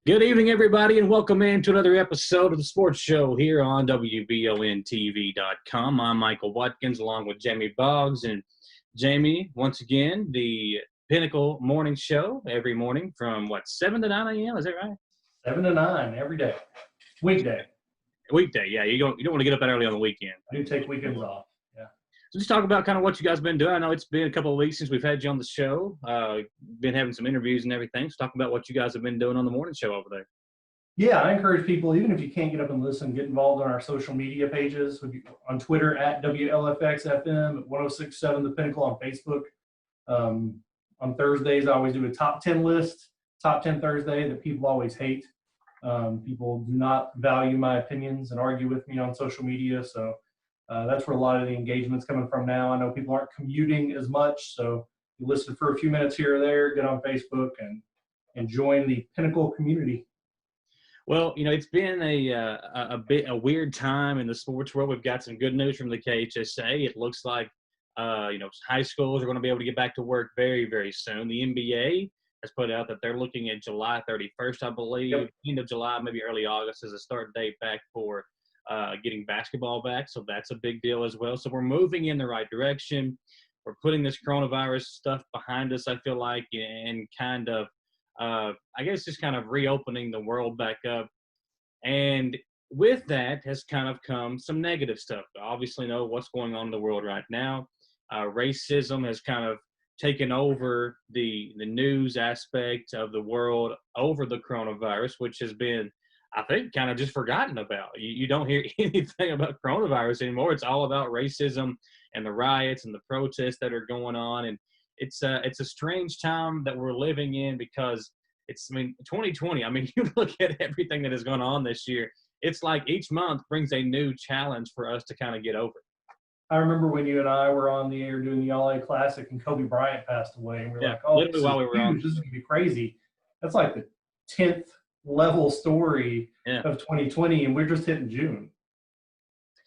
Good evening, everybody, and welcome in to another episode of the Sports Show here on WBONTV.com. I'm Michael Watkins along with Jamie Boggs. And Jamie, once again, the Pinnacle Morning Show every morning from, 7 to 9 a.m.? Is that right? 7 to 9 every day. Weekday, yeah. You don't want to get up that early on the weekend. I do take weekends off. So just talk about kind of what you guys have been doing. I know it's been a couple of weeks since we've had you on the show. Been having some interviews and everything. So talk about what you guys have been doing on the morning show over there. Yeah, I encourage people, even if you can't get up and listen, get involved on our social media pages. On Twitter at WLFXFM, at 1067 The Pinnacle on Facebook. On Thursdays, I always do a top 10 list, top 10 Thursday that people always hate. People do not value my opinions and argue with me on social media, so that's where a lot of the engagement's coming from now. I know people aren't commuting as much, so you listen for a few minutes here or there, get on Facebook and join the Pinnacle community. Well, it's been a weird time in the sports world. We've got some good news from the KHSAA. It looks like high schools are going to be able to get back to work very, very soon. The NBA has put out that they're looking at July 31st, I believe, end of July, maybe early August as a start date back for getting basketball back. So that's a big deal as well. So we're moving in the right direction. We're putting this coronavirus stuff behind us, I feel like, and kind of, just kind of reopening the world back up. And with that has kind of come some negative stuff. Obviously know what's going on in the world right now. Racism has kind of taken over the news aspect of the world over the coronavirus, which has been, I think, kind of just forgotten about. You don't hear anything about coronavirus anymore. It's all about racism and the riots and the protests that are going on. And it's a strange time that we're living in because 2020, you look at everything that has gone on this year, it's like each month brings a new challenge for us to kind of get over. I remember when you and I were on the air doing the All-A Classic and Kobe Bryant passed away, and we were literally while we were on. This is going to be crazy. That's like the 10th level story of 2020, and we're just hitting June.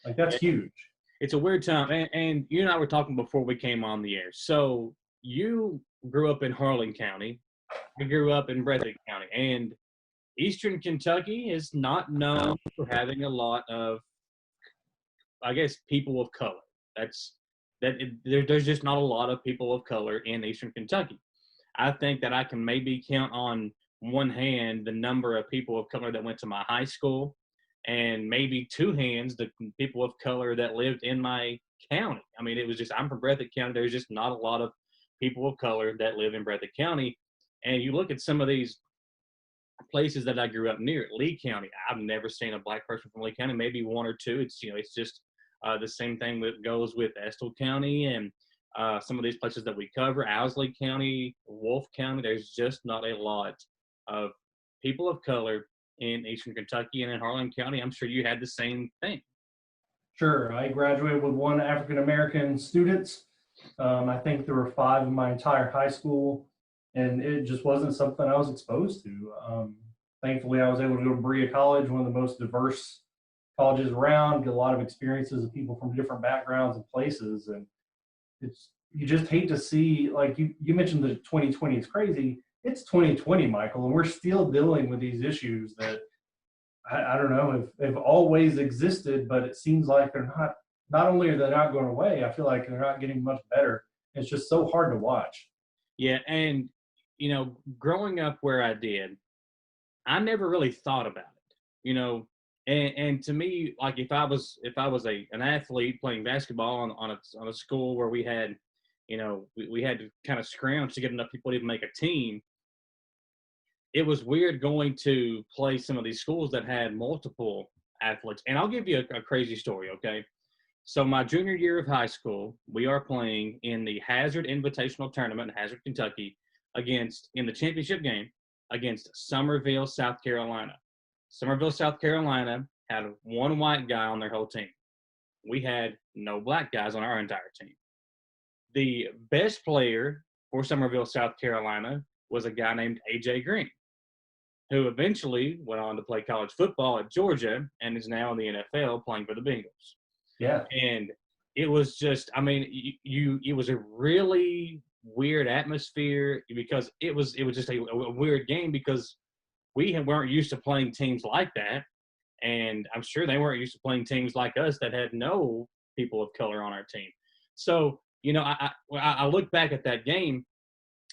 Like, that's huge. It's a weird time. And you and I were talking before we came on the air. So you grew up in Harlan County. I grew up in Breathitt County. And Eastern Kentucky is not known for having a lot of, people of color. There's just not a lot of people of color in Eastern Kentucky. I think that I can maybe count on one hand the number of people of color that went to my high school, and maybe two hands the people of color that lived in my county. It was just, I'm from Breathitt County. There's just not a lot of people of color that live in Breathitt County. And you look at some of these places that I grew up near, Lee County, I've never seen a black person from Lee County, maybe one or two. It's just the same thing that goes with Estill County and some of these places that we cover, Owsley County, Wolfe County. There's just not a lot of people of color in Eastern Kentucky and in Harlan County. I'm sure you had the same thing. Sure. I graduated with one African-American student. I think there were 5 in my entire high school, and it just wasn't something I was exposed to. Thankfully, I was able to go to Berea College, one of the most diverse colleges around, get a lot of experiences of people from different backgrounds and places. And you just hate to see, like you mentioned that 2020 is crazy. It's 2020, Michael, and we're still dealing with these issues that I don't know if they've always existed, but it seems like they're not only are they not going away, I feel like they're not getting much better. It's just so hard to watch. Yeah, and growing up where I did, I never really thought about it. And to me, like if I was an athlete playing basketball on a school where we had, we had to kind of scrounge to get enough people to even make a team. It was weird going to play some of these schools that had multiple athletes. And I'll give you a crazy story, okay? So my junior year of high school, we are playing in the Hazard Invitational Tournament in Hazard, Kentucky, in the championship game against Summerville, South Carolina. Summerville, South Carolina had one white guy on their whole team. We had no black guys on our entire team. The best player for Summerville, South Carolina was a guy named A.J. Green, who eventually went on to play college football at Georgia and is now in the NFL playing for the Bengals. Yeah. And it was just, it was a really weird atmosphere because it was just a weird game because we weren't used to playing teams like that. And I'm sure they weren't used to playing teams like us that had no people of color on our team. So, I look back at that game,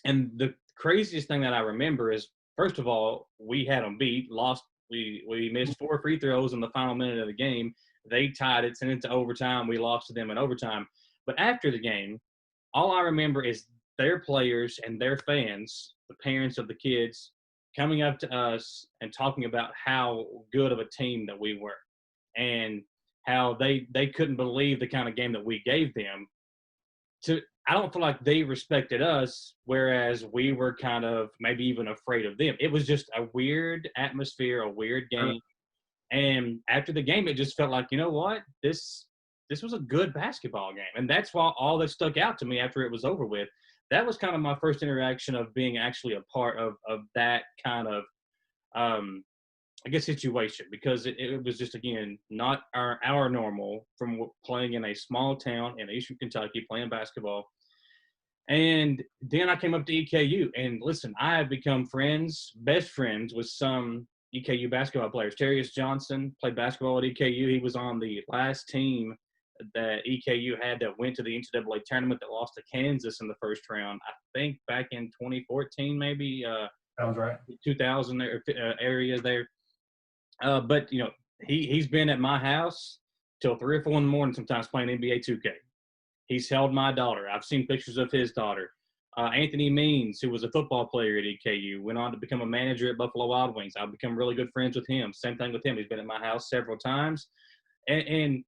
and the craziest thing that I remember is, first of all, we had them beat, lost. We missed 4 free throws in the final minute of the game. They tied it, sent it to overtime. We lost to them in overtime. But after the game, all I remember is their players and their fans, the parents of the kids, coming up to us and talking about how good of a team that we were, and how they couldn't believe the kind of game that we gave them. I don't feel like they respected us, whereas we were kind of maybe even afraid of them. It was just a weird atmosphere, a weird game. And after the game, it just felt like, you know what, this was a good basketball game. And that's why all that stuck out to me after it was over with. That was kind of my first interaction of being actually a part of that kind of, situation, because it was just, again, not our normal from playing in a small town in Eastern Kentucky, playing basketball. And then I came up to EKU, and listen, I have become best friends with some EKU basketball players. Terrius Johnson played basketball at EKU. He was on the last team that EKU had that went to the NCAA tournament that lost to Kansas in the first round, I think back in 2014, maybe. Sounds right. 2000 area there. But, he's been at my house till 3 or 4 in the morning sometimes playing NBA 2K. He's held my daughter. I've seen pictures of his daughter. Anthony Means, who was a football player at EKU, went on to become a manager at Buffalo Wild Wings. I've become really good friends with him. Same thing with him. He's been at my house several times. And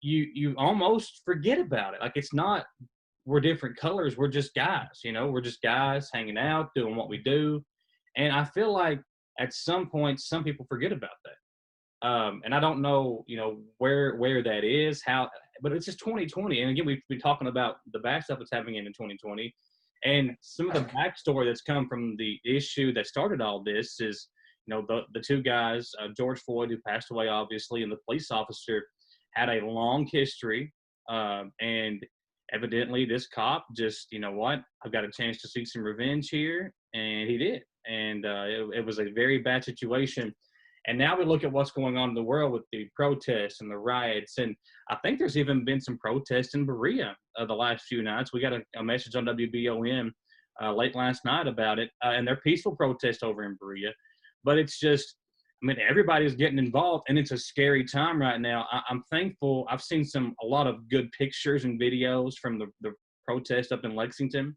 you almost forget about it. Like, it's not we're different colors. We're just guys, We're just guys hanging out, doing what we do. And I feel like at some point, some people forget about that. And I don't know, where that is, but it's just 2020. And again, we've been talking about the bad stuff that's happening in 2020. And some of the backstory that's come from the issue that started all this is, the 2 guys, George Floyd, who passed away, obviously, and the police officer had a long history. And evidently this cop just, I've got a chance to seek some revenge here. And he did. And it was a very bad situation. And now we look at what's going on in the world with the protests and the riots. And I think there's even been some protests in Berea the last few nights. We got a message on WBOM late last night about it. And they're peaceful protests over in Berea. But it's just, everybody's getting involved, and it's a scary time right now. I'm thankful. I've seen a lot of good pictures and videos from the protest up in Lexington.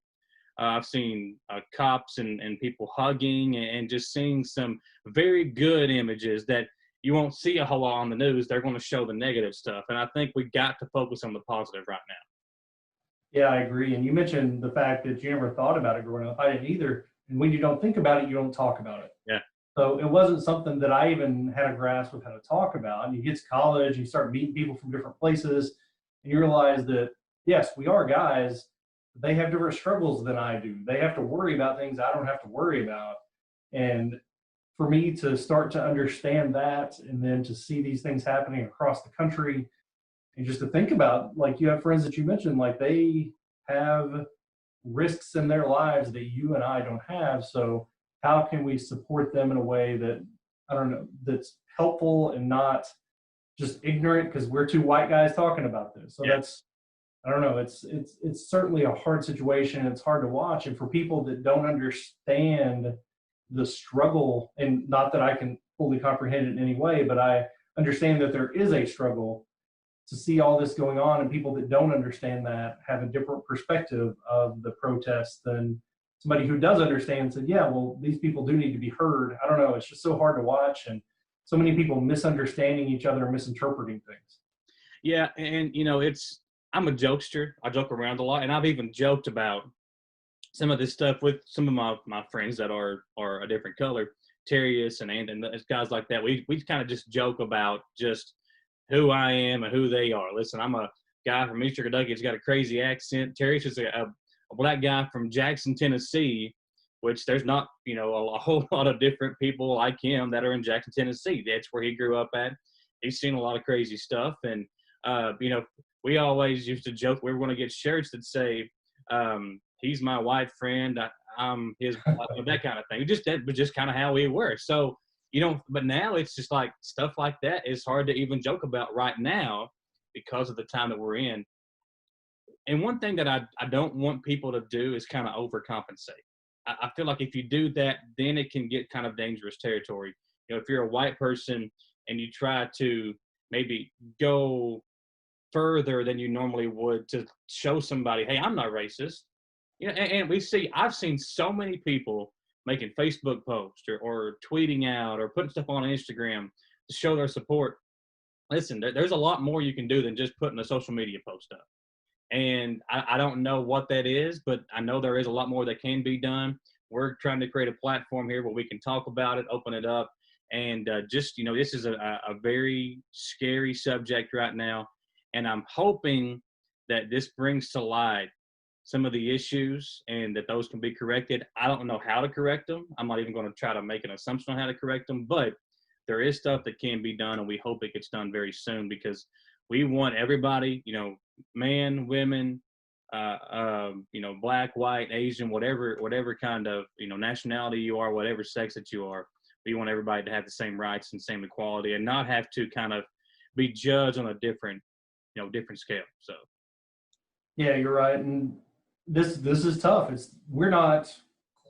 I've seen cops and people hugging, and just seeing some very good images that you won't see a whole lot on the news. They're going to show the negative stuff. And I think we got to focus on the positive right now. Yeah, I agree. And you mentioned the fact that you never thought about it growing up. I didn't either. And when you don't think about it, you don't talk about it. Yeah. So it wasn't something that I even had a grasp of how to talk about. And you get to college, you start meeting people from different places, and you realize that, yes, we are guys. They have different struggles than I do. They have to worry about things I don't have to worry about. And for me to start to understand that, and then to see these things happening across the country, and just to think about, like, you have friends that you mentioned, like, they have risks in their lives that you and I don't have. So how can we support them in a way that, I don't know, that's helpful and not just ignorant because we're 2 white guys talking about this. So that's, I don't know, it's certainly a hard situation. It's hard to watch. And for people that don't understand the struggle, and not that I can fully comprehend it in any way, but I understand that there is a struggle, to see all this going on, and people that don't understand that have a different perspective of the protests than somebody who does understand said, yeah, well, these people do need to be heard. I don't know. It's just so hard to watch, and so many people misunderstanding each other and misinterpreting things. Yeah. And, I'm a jokester. I joke around a lot, and I've even joked about some of this stuff with some of my friends that are a different color, Terrius and guys like that. We kind of just joke about just who I am and who they are. Listen, I'm a guy from Eastern Kentucky. He's got a crazy accent. Terrius is a black guy from Jackson, Tennessee, which there's not, a whole lot of different people like him that are in Jackson, Tennessee. That's where he grew up at. He's seen a lot of crazy stuff. And, we always used to joke we were going to get shirts that say, he's my white friend. I'm his, that kind of thing. That was just kind of how we were. So, but now it's just like stuff like that is hard to even joke about right now because of the time that we're in. And one thing that I don't want people to do is kind of overcompensate. I feel like if you do that, then it can get kind of dangerous territory. If you're a white person and you try to maybe go further than you normally would to show somebody, hey, I'm not racist. And I've seen so many people making Facebook posts or tweeting out or putting stuff on Instagram to show their support. Listen, there's a lot more you can do than just putting a social media post up. And I don't know what that is, but I know there is a lot more that can be done. We're trying to create a platform here where we can talk about it, open it up. And this is a very scary subject right now. And I'm hoping that this brings to light some of the issues and that those can be corrected. I don't know how to correct them. I'm not even going to try to make an assumption on how to correct them, but there is stuff that can be done, and we hope it gets done very soon because we want everybody, man, women, black, white, Asian, whatever kind of, nationality you are, whatever sex that you are. We want everybody to have the same rights and same equality and not have to kind of be judged on a different scale. So. Yeah, you're right. And this is tough. We're not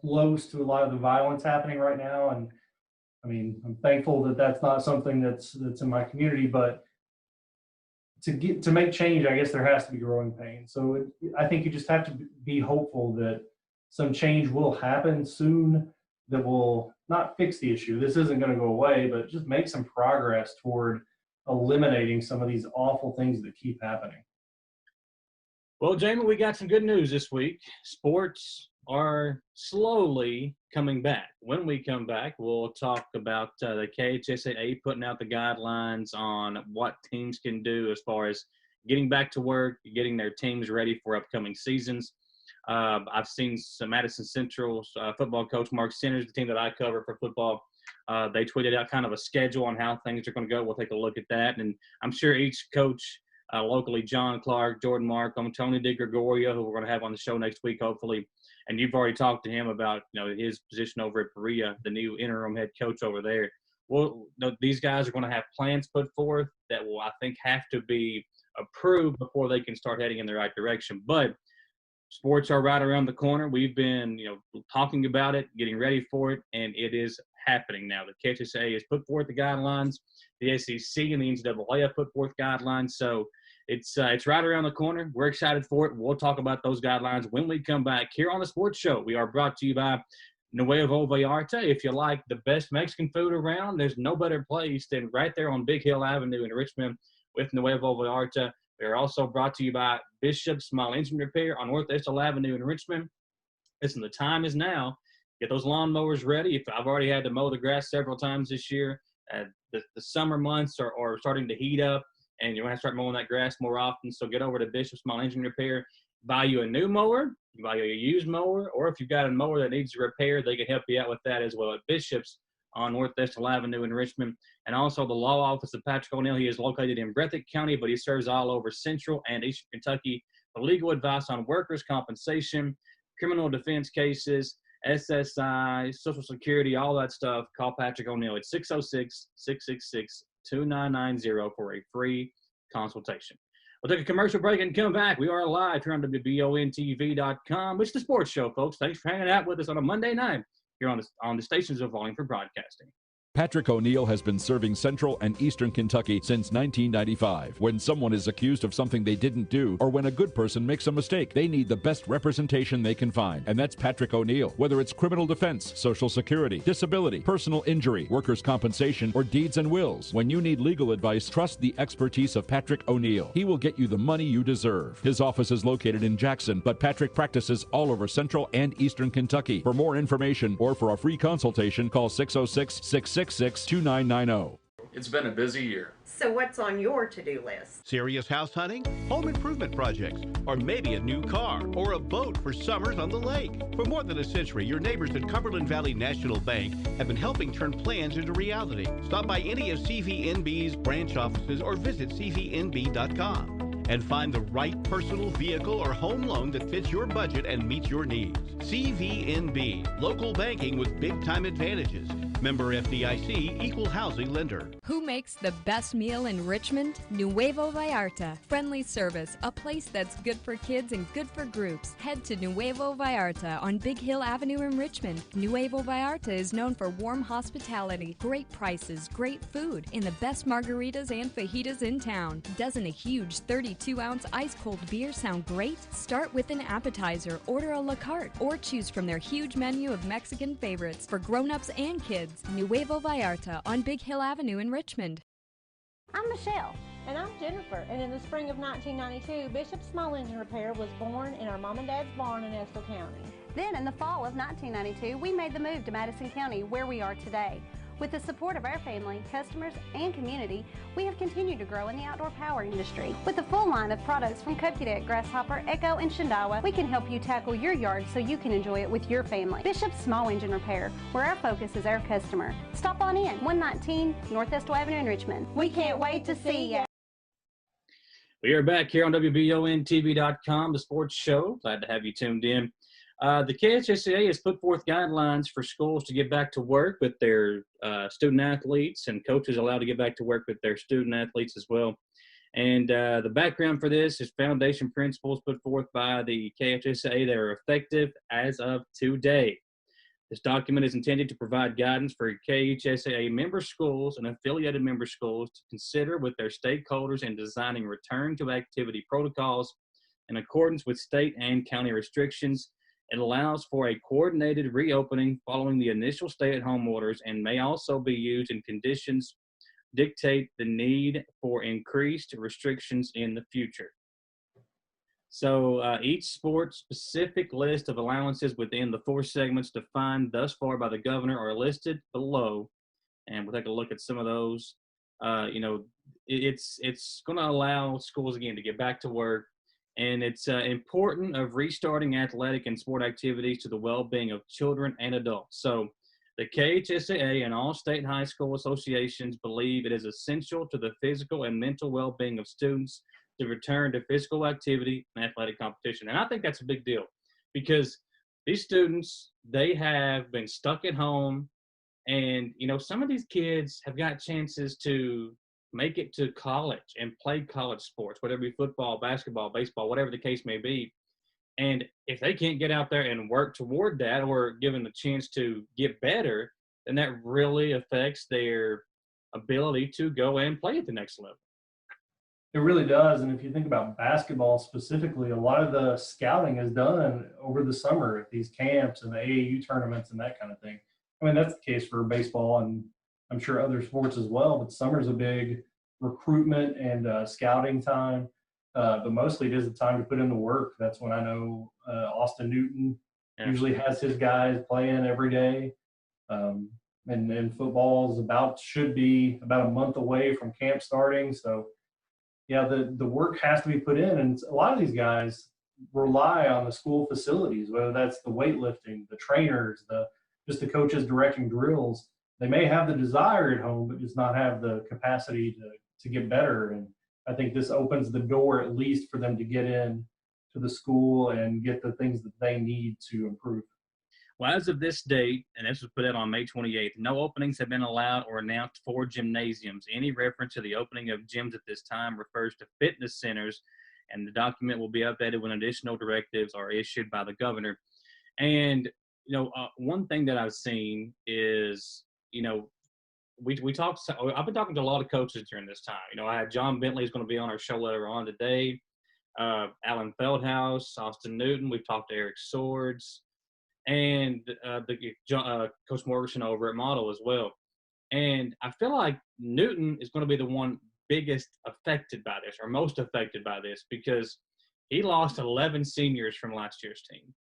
close to a lot of the violence happening right now. And I mean, I'm thankful that that's not something that's in my community, but to make change, I guess there has to be growing pain. So I think you just have to be hopeful that some change will happen soon that will not fix the issue. This isn't going to go away, but just make some progress toward eliminating some of these awful things that keep happening. Well, Jamie, we got some good news this week. Sports are slowly coming back. When we come back, we'll talk about the KHSAA putting out the guidelines on what teams can do as far as getting back to work, getting their teams ready for upcoming seasons. I've seen some Madison Central's football coach, Mark Centers, the team that I cover for football. They tweeted out kind of a schedule on how things are going to go. We'll take a look at that. And I'm sure each coach locally, John Clark, Jordan Markham, Tony DeGregorio, who we're going to have on the show next week, hopefully. And you've already talked to him about, his position over at Perea, the new interim head coach over there. Well, these guys are going to have plans put forth that will, I think, have to be approved before they can start heading in the right direction. But sports are right around the corner. We've been, talking about it, getting ready for it, and it is happening now. The KHSAA has put forth the guidelines. The SEC and the NCAA have put forth guidelines. So it's right around the corner. We're excited for it. We'll talk about those guidelines when we come back here on the Sports Show. We are brought to you by Nuevo Vallarta. If you like the best Mexican food around, there's no better place than right there on Big Hill Avenue in Richmond with Nuevo Vallarta. We are also brought to you by Bishop's Small Engine Repair on North Estill Avenue in Richmond. Listen, the time is now. Get those lawnmowers ready. I've already had to mow the grass several times this year. The summer months are starting to heat up, and you're going to have to start mowing that grass more often. So get over to Bishop's Small Engine Repair. Buy you a new mower, buy you a used mower, or if you've got a mower that needs repair, they can help you out with that as well at Bishop's on North Estill Avenue in Richmond. And also the law office of Patrick O'Neill. He is located in Breathitt County, but he serves all over Central and Eastern Kentucky for legal advice on workers' compensation, criminal defense cases, SSI, Social Security, all that stuff. Call Patrick O'Neill at 606-666-2990 for a free consultation. We'll take a commercial break and come back. We are live here on WBONTV.com. It's the Sports Show, folks. Thanks for hanging out with us on a Monday night here on the stations of Wallingford Broadcasting. Patrick O'Neill has been serving Central and Eastern Kentucky since 1995. When someone is accused of something they didn't do, or when a good person makes a mistake, they need the best representation they can find. And that's Patrick O'Neill. Whether it's criminal defense, Social Security, disability, personal injury, workers' compensation, or deeds and wills. When you need legal advice, trust the expertise of Patrick O'Neill. He will get you the money you deserve. His office is located in Jackson, but Patrick practices all over Central and Eastern Kentucky. For more information or for a free consultation, call 606-666-2990. It's been a busy year. So what's on your to-do list? Serious house hunting, home improvement projects, or maybe a new car or a boat for summers on the lake. For more than a century, your neighbors at Cumberland Valley National Bank have been helping turn plans into reality. Stop by any of CVNB's branch offices or visit cvnb.com. and find the right personal vehicle or home loan that fits your budget and meets your needs. CVNB, local banking with big-time advantages. Member FDIC, equal housing lender. Who makes the best meal in Richmond? Nuevo Vallarta. Friendly service, a place that's good for kids and good for groups. Head to Nuevo Vallarta on Big Hill Avenue in Richmond. Nuevo Vallarta is known for warm hospitality, great prices, great food, and the best margaritas and fajitas in town. Doesn't a huge 32-ounce ice-cold beer sound great? Start with an appetizer, order a la carte, or choose from their huge menu of Mexican favorites for grown-ups and kids. Nuevo Vallarta on Big Hill Avenue in Richmond. I'm Michelle. And I'm Jennifer, and in the spring of 1992, Bishop Small Engine Repair was born in our mom and dad's barn in Estill County. Then in the fall of 1992, we made the move to Madison County, where we are today. With the support of our family, customers, and community, we have continued to grow in the outdoor power industry. With a full line of products from Cupcadet, Grasshopper, Echo, and Shindawa, we can help you tackle your yard so you can enjoy it with your family. Bishop Small Engine Repair, where our focus is our customer. Stop on in, 119 North Estill Avenue in Richmond. We can't wait to see you. We are back here on WBONTV.com, the sports show. Glad to have you tuned in. The KHSAA has put forth guidelines for schools to get back to work with their student athletes, and coaches allowed to get back to work with their student athletes as well. And the background for this is foundation principles put forth by the KHSAA that are effective as of today. This document is intended to provide guidance for KHSAA member schools and affiliated member schools to consider with their stakeholders in designing return to activity protocols in accordance with state and county restrictions. It allows for a coordinated reopening following the initial stay-at-home orders and may also be used in conditions dictate the need for increased restrictions in the future. So each sport-specific list of allowances within the 4 segments defined thus far by the governor are listed below, and we'll take a look at some of those. It's going to allow schools again to get back to work. And it's important of restarting athletic and sport activities to the well-being of children and adults. So the KHSAA and all state high school associations believe it is essential to the physical and mental well-being of students to return to physical activity and athletic competition. And I think that's a big deal because these students, they have been stuck at home. And, some of these kids have got chances to make it to college and play college sports, whether it be football, basketball, baseball, whatever the case may be. And if they can't get out there and work toward that or given the chance to get better, then that really affects their ability to go and play at the next level. It really does. And if you think about basketball specifically, a lot of the scouting is done over the summer at these camps and the AAU tournaments and that kind of thing. I mean, that's the case for baseball and I'm sure other sports as well, but summer's a big recruitment and scouting time. But mostly it is the time to put in the work. That's when I know Austin Newton usually has his guys playing every day. And football is should be about a month away from camp starting. So, yeah, the work has to be put in. And a lot of these guys rely on the school facilities, whether that's the weightlifting, the trainers, just the coaches directing drills. They may have the desire at home, but just not have the capacity to get better. And I think this opens the door at least for them to get in to the school and get the things that they need to improve. Well, as of this date, and this was put out on May 28th, no openings have been allowed or announced for gymnasiums. Any reference to the opening of gyms at this time refers to fitness centers, and the document will be updated when additional directives are issued by the governor. And, one thing that I've seen is, we talked. I've been talking to a lot of coaches during this time. I had John Bentley is going to be on our show later on today. Alan Feldhouse, Austin Newton. We've talked to Eric Swords, and Coach Morrison over at Model as well. And I feel like Newton is going to be the one biggest affected by this, or most affected by this, because he lost 11 seniors from last year's team.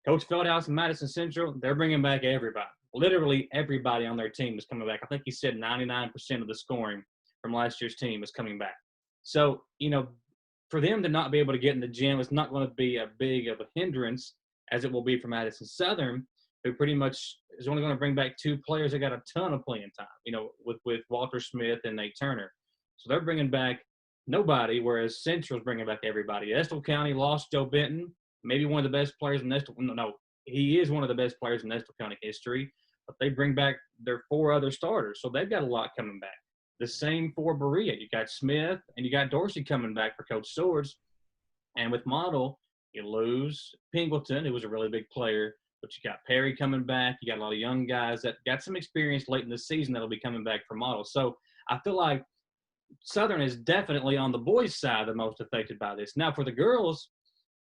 Coach Feldhouse and Madison Central, they're bringing back everybody. Literally everybody on their team is coming back. I think he said 99% of the scoring from last year's team is coming back. So, for them to not be able to get in the gym, it's not going to be a big of a hindrance as it will be for Madison Southern, who pretty much is only going to bring back 2 players that got a ton of playing time, with Walter Smith and Nate Turner. So they're bringing back Nobody, whereas Central's bringing back everybody. Estill County lost Joe Benton, maybe one of the best players in Estill. No, he is one of the best players in Estill County history. But they bring back their 4 other starters, so they've got a lot coming back. The same for Berea. You got Smith and you got Dorsey coming back for Coach Swords. And with Model, you lose Pingleton, who was a really big player, but you got Perry coming back. You got a lot of young guys that got some experience late in the season that'll be coming back for Model. So I feel like Southern is definitely on the boys' side the most affected by this. Now for the girls,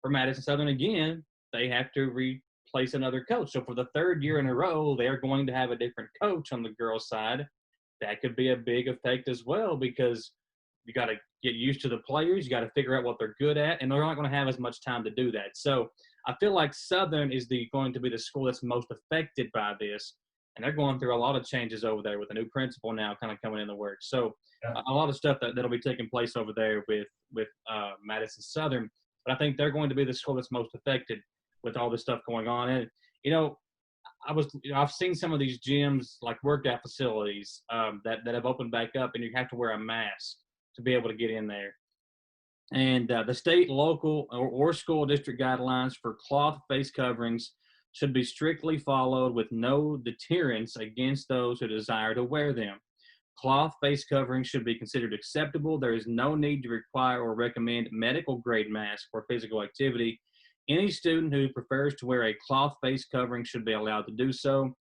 for Madison Southern again, they have to replace another coach. So for the 3rd year in a row, they're going to have a different coach on the girls' side. That could be a big effect as well, because you got to get used to the players. You got to figure out what they're good at, and they're not going to have as much time to do that. So I feel like Southern is going to be the school that's most affected by this, and they're going through a lot of changes over there with a new principal now kind of coming in the works. So a lot of stuff that'll be taking place over there with Madison Southern. But I think they're going to be the school that's most affected with all this stuff going on. And, I've seen some of these gyms, like workout facilities, that have opened back up, and you have to wear a mask to be able to get in there. And the state, local, or school district guidelines for cloth face coverings should be strictly followed with no deterrence against those who desire to wear them. Cloth face coverings should be considered acceptable. There is no need to require or recommend medical-grade masks for physical activity. Any student who prefers to wear a cloth face covering should be allowed to do so.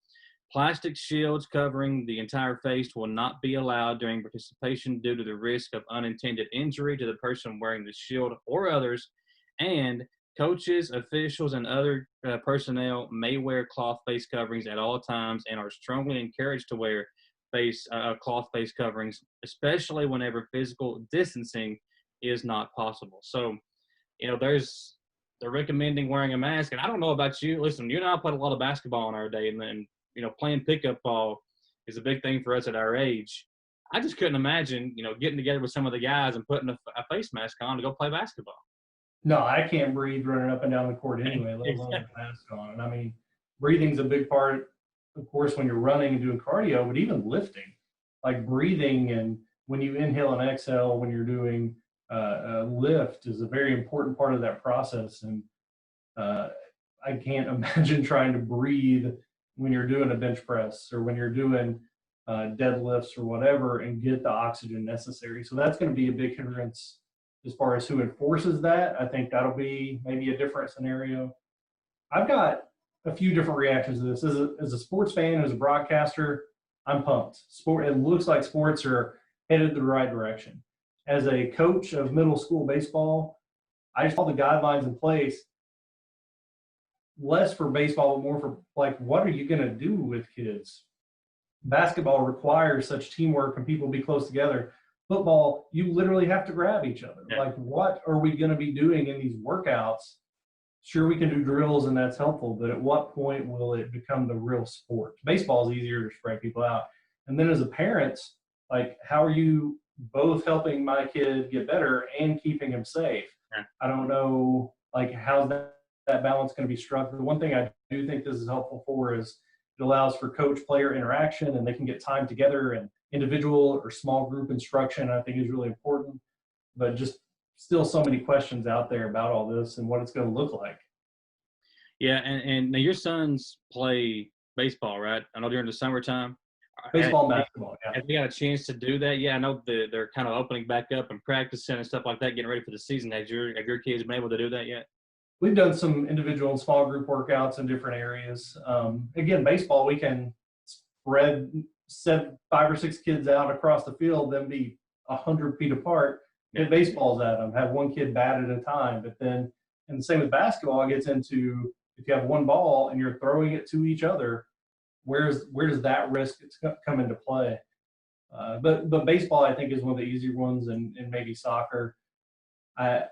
Plastic shields covering the entire face will not be allowed during participation due to the risk of unintended injury to the person wearing the shield or others. And coaches, officials, and other personnel may wear cloth face coverings at all times and are strongly encouraged to wear cloth face coverings, especially whenever physical distancing is not possible. So, they're recommending wearing a mask. And I don't know about you. Listen, you and I played a lot of basketball in our day, and then, playing pickup ball is a big thing for us at our age. I just couldn't imagine, getting together with some of the guys and putting a face mask on to go play basketball. No, I can't breathe running up and down the court anyway, let alone with a mask on. And I mean, breathing's a big part, of course, when you're running and doing cardio, but even lifting, like breathing, and when you inhale and exhale when you're doing lift is a very important part of that process. And I can't imagine trying to breathe when you're doing a bench press or when you're doing deadlifts or whatever and get the oxygen necessary. So that's going to be a big hindrance as far as who enforces that. I think that'll be maybe a different scenario. I've got a few different reactions to this. As a sports fan, as a broadcaster, I'm pumped. It looks like sports are headed the right direction. As a coach of middle school baseball, I saw the guidelines in place, less for baseball, but more for, like, what are you going to do with kids? Basketball requires such teamwork and people be close together. Football, you literally have to grab each other. Yeah. Like, what are we going to be doing in these workouts? Sure, we can do drills and that's helpful, but at what point will it become the real sport? Baseball is easier to spread people out. And then as a parent, like, how are you both helping my kid get better and keeping him safe? Yeah. I don't know, like, how's that balance going to be struck? The one thing I do think this is helpful for is it allows for coach-player interaction, and they can get time together, and individual or small group instruction I think is really important. But just still so many questions out there about all this and what it's going to look like. Yeah, and now your sons play baseball, right? I know during the summertime. Baseball and basketball, yeah. Have you got a chance to do that? Yeah, I know they're kind of opening back up and practicing and stuff like that, getting ready for the season. Have your kids been able to do that yet? We've done some individual and small group workouts in different areas. Again, baseball, we can spread 5 or 6 kids out across the field, then be 100 feet apart, hit baseballs at them, have one kid bat at a time. But then, and the same with basketball, it gets into, if you have one ball and you're throwing it to each other, where does that risk come into play? But baseball, I think, is one of the easier ones, and maybe soccer. I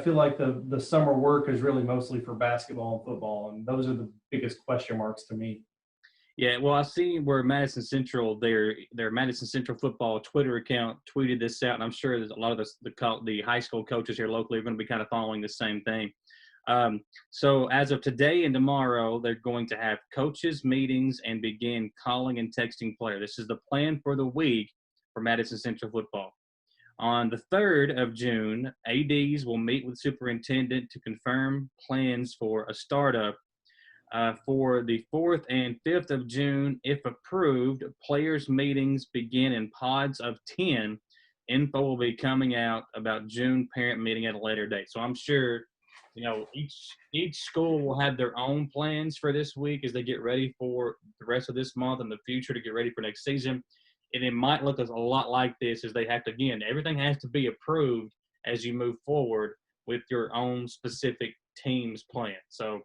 feel like the summer work is really mostly for basketball and football, and those are the biggest question marks to me. Yeah, well, I see where Madison Central, their Madison Central football Twitter account tweeted this out, and I'm sure there's a lot of the high school coaches here locally are going to be kind of following the same thing. So as of today and tomorrow, they're going to have coaches meetings and begin calling and texting players. This is the plan for the week for Madison Central football. On the 3rd of June, ADs will meet with superintendent to confirm plans for a startup. For the 4th and 5th of June, if approved, players' meetings begin in pods of 10. Info will be coming out about June parent meeting at a later date. So I'm sure, each school will have their own plans for this week as they get ready for the rest of this month and the future to get ready for next season. And it might look a lot like this as they have to, again, everything has to be approved as you move forward with your own specific team's plan. So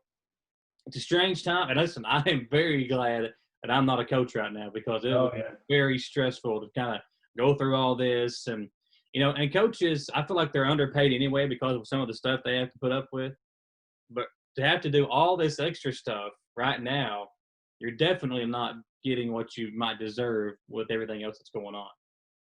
it's a strange time. And listen, I am very glad that I'm not a coach right now because it was very stressful to kind of go through all this. And, and coaches, I feel like they're underpaid anyway because of some of the stuff they have to put up with. But to have to do all this extra stuff right now, you're definitely not getting what you might deserve with everything else that's going on.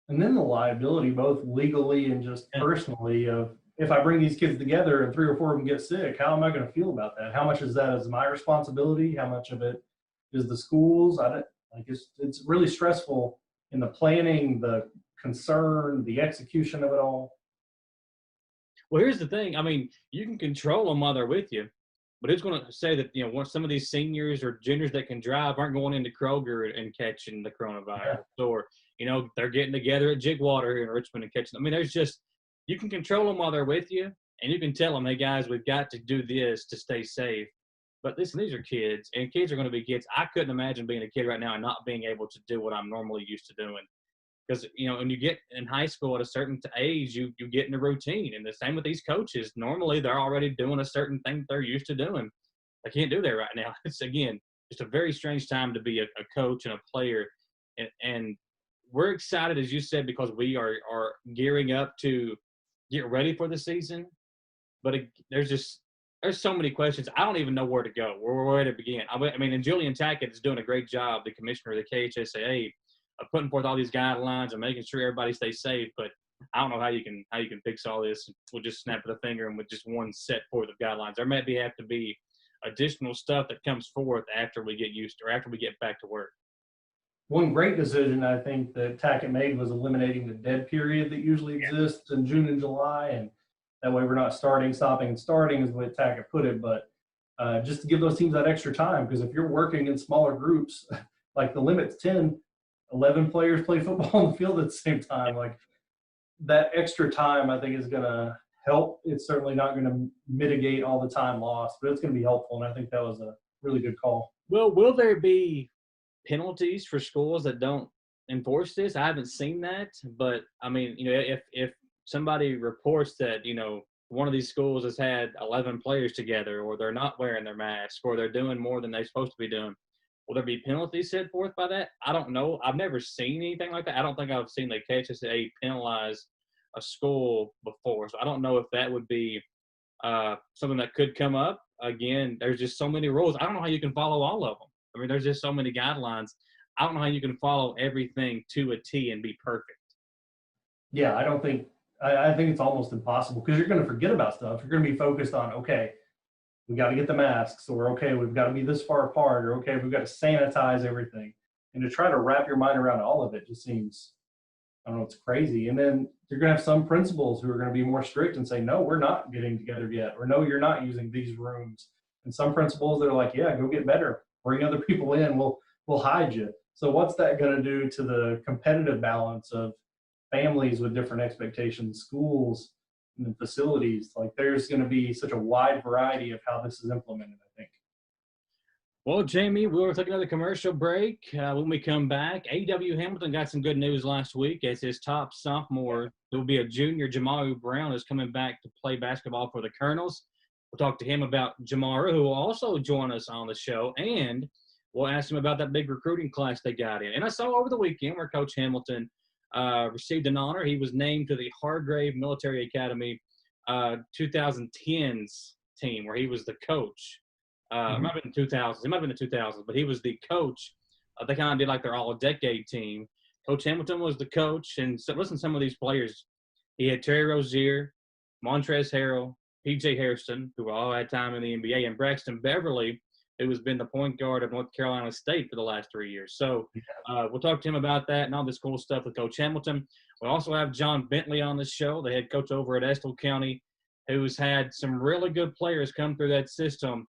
And then the liability, both legally and just personally, of if I bring these kids together and 3 or 4 of them get sick, how am I going to feel about that? How much is that as my responsibility? How much of it is the schools? It's really stressful in the planning, the concern, the execution of it all. Well, here's the thing. I mean, you can control them while they're with you, but it's going to say that, once some of these seniors or juniors that can drive aren't going into Kroger and catching the coronavirus, or, they're getting together at Jigwater in Richmond and catching. I mean, there's just, you can control them while they're with you, and you can tell them, hey, guys, we've got to do this to stay safe. But listen, these are kids, and kids are going to be kids. I couldn't imagine being a kid right now and not being able to do what I'm normally used to doing. Because, when you get in high school at a certain age, you get in a routine. And the same with these coaches. Normally, they're already doing a certain thing they're used to doing. They can't do that right now. It's, again, just a very strange time to be a coach and a player. And we're excited, as you said, because we are gearing up to get ready for the season. But there's so many questions. I don't even know where to go, where to begin. I mean, and Julian Tackett is doing a great job, the commissioner of the KHSAA, of putting forth all these guidelines and making sure everybody stays safe. But I don't know how you can fix all this. We'll just snap of the finger and with just one set forth of guidelines. There may have to be additional stuff that comes forth after we get used to, or after we get back to work. One great decision I think that Tackett made was eliminating the dead period that usually exists in June and July, and that way we're not starting, stopping, and starting is the way Tackett put it. But just to give those teams that extra time, because if you're working in smaller groups, like the limit's 10, 11 players play football on the field at the same time. Like that extra time, I think is going to help. It's certainly not going to mitigate all the time lost, but it's going to be helpful. And I think that was a really good call. Well, will there be penalties for schools that don't enforce this? I haven't seen that, but I mean, if somebody reports that, one of these schools has had 11 players together, or they're not wearing their mask, or they're doing more than they're supposed to be doing, will there be penalties set forth by that? I don't know. I've never seen anything like that. I don't think I've seen the KHSAA penalize a school before. So I don't know if that would be something that could come up. Again, there's just so many rules. I don't know how you can follow all of them. I mean, there's just so many guidelines. I don't know how you can follow everything to a T and be perfect. Yeah, I think it's almost impossible because you're going to forget about stuff. You're going to be focused on, okay, we got to get the masks, or okay, we've got to be this far apart, or okay, we've got to sanitize everything. And to try to wrap your mind around all of it just seems, I don't know, it's crazy. And then you're going to have some principals who are going to be more strict and say, no, we're not getting together yet, or no, you're not using these rooms. And some principals that are like, yeah, go get better. Bring other people in, we'll hide you. So what's that going to do to the competitive balance of families with different expectations, schools, and facilities? Like there's going to be such a wide variety of how this is implemented, I think. Well, Jamie, we'll take another commercial break. When we come back, AEW Hamilton got some good news last week as his top sophomore, who will be a junior, Jomaru Brown, is coming back to play basketball for the Colonels. We'll talk to him about Jomaru, who will also join us on the show, and we'll ask him about that big recruiting class they got in. And I saw over the weekend where Coach Hamilton received an honor. He was named to the Hargrave Military Academy 2010s team, where he was the coach. It might have been 2000s. It might have been the 2000s, but he was the coach. They kind of did like their all-decade team. Coach Hamilton was the coach. And so listen to some of these players. He had Terry Rozier, Montrezl Harrell, P.J. Hairston, who all had time in the NBA, and Braxton Beverly, who has been the point guard of North Carolina State for the last 3 years. So we'll talk to him about that and all this cool stuff with Coach Hamilton. We also have John Bentley on the show, the head coach over at Estill County, who's had some really good players come through that system.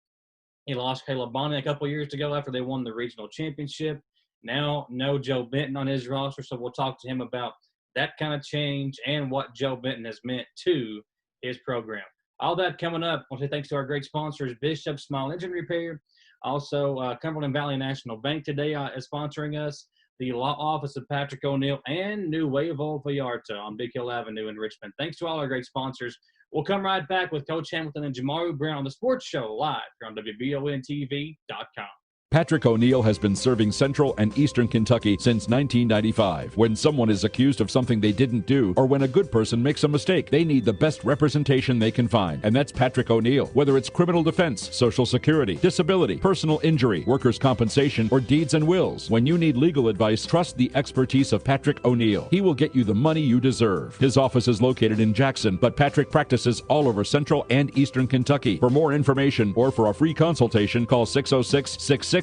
He lost Caleb Bonnie a couple of years ago after they won the regional championship. Now, no Joe Benton on his roster, so we'll talk to him about that kind of change and what Joe Benton has meant to his program. All that coming up. I want to say thanks to our great sponsors, Bishop Small Engine Repair. Also, Cumberland Valley National Bank today is sponsoring us. The law office of Patrick O'Neill and Nuevo Vallarta on Big Hill Avenue in Richmond. Thanks to all our great sponsors. We'll come right back with Coach Hamilton and Jomaru Brown on the Sports Show live here on WBONTV.com. Patrick O'Neill has been serving Central and Eastern Kentucky since 1995. When someone is accused of something they didn't do, or when a good person makes a mistake, they need the best representation they can find. And that's Patrick O'Neill. Whether it's criminal defense, Social Security, disability, personal injury, workers' compensation, or deeds and wills, when you need legal advice, trust the expertise of Patrick O'Neill. He will get you the money you deserve. His office is located in Jackson, but Patrick practices all over Central and Eastern Kentucky. For more information or for a free consultation, call 606-666-2990.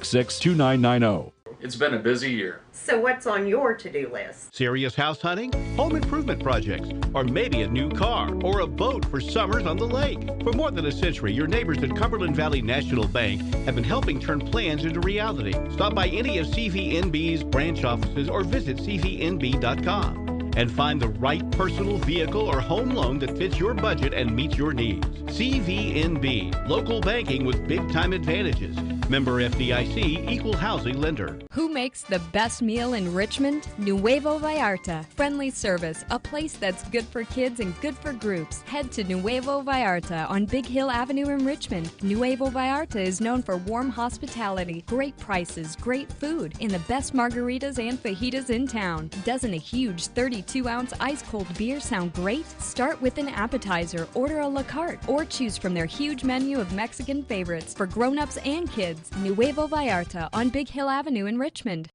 It's been a busy year. So what's on your to-do list? Serious house hunting, home improvement projects, or maybe a new car or a boat for summers on the lake. For more than a century, your neighbors at Cumberland Valley National Bank have been helping turn plans into reality. Stop by any of CVNB's branch offices or visit cvnb.com and find the right personal vehicle or home loan that fits your budget and meets your needs. CVNB, local banking with big-time advantages. Member FDIC, equal housing lender. Who makes the best meal in Richmond? Nuevo Vallarta. Friendly service, a place that's good for kids and good for groups. Head to Nuevo Vallarta on Big Hill Avenue in Richmond. Nuevo Vallarta is known for warm hospitality, great prices, great food, and the best margaritas and fajitas in town. Doesn't a huge 32-ounce ice-cold beer sound great? Start with an appetizer, order a la carte, or choose from their huge menu of Mexican favorites for grown-ups and kids. Nuevo Vallarta on Big Hill Avenue in Richmond.